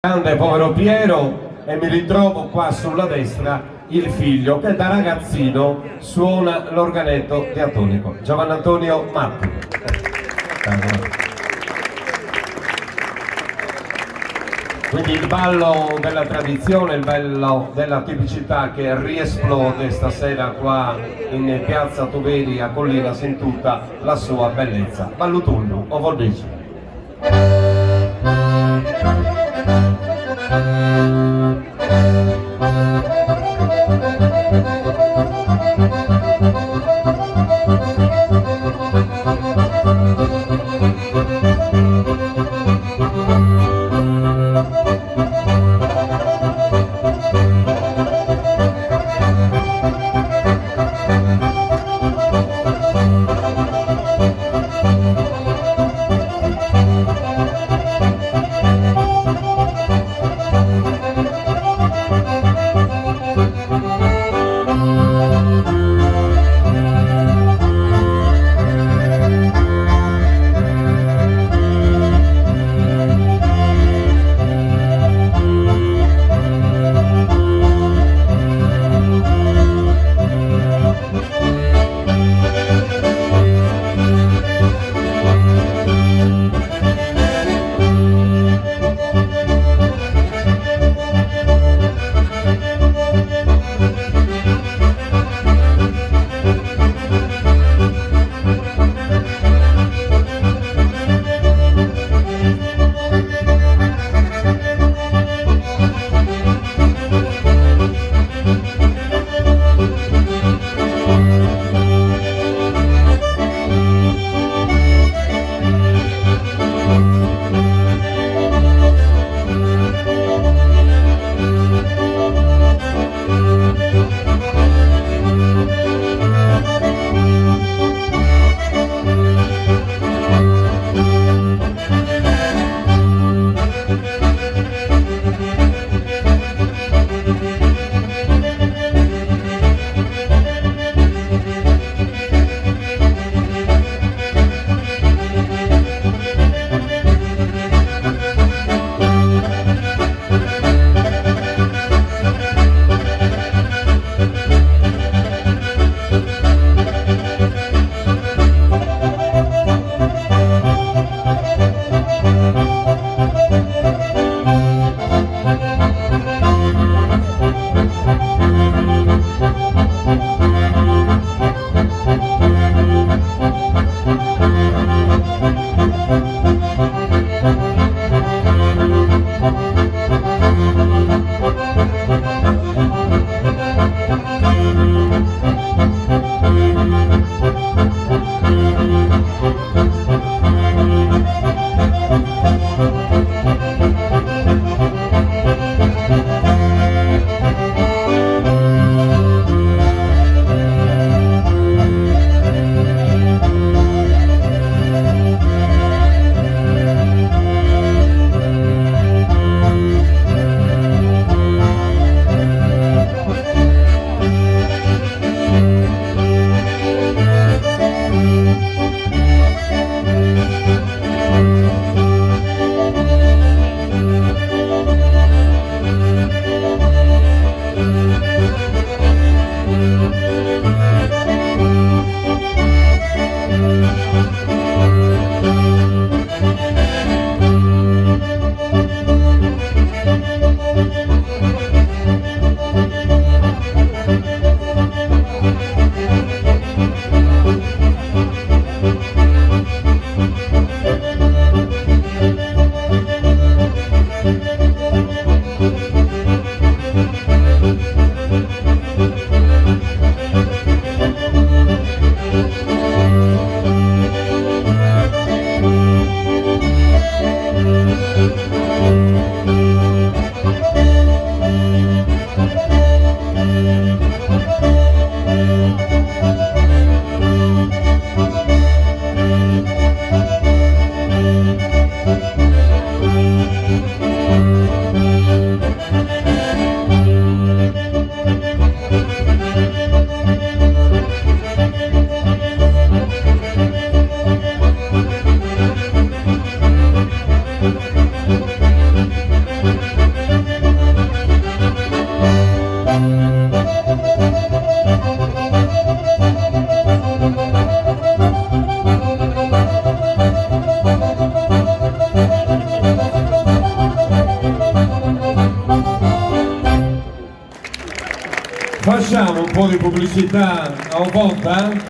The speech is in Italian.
Grande povero Piero, e mi ritrovo qua sulla destra il figlio che da ragazzino suona l'organetto diatonico, Giovanni Antonio Matti. Quindi il ballo della tradizione, il ballo della tipicità che riesplode stasera qua in piazza Toveri a Collinas in tutta la sua bellezza. Ballutullo, o vuol dire? Facciamo un po' di pubblicità a Oponta?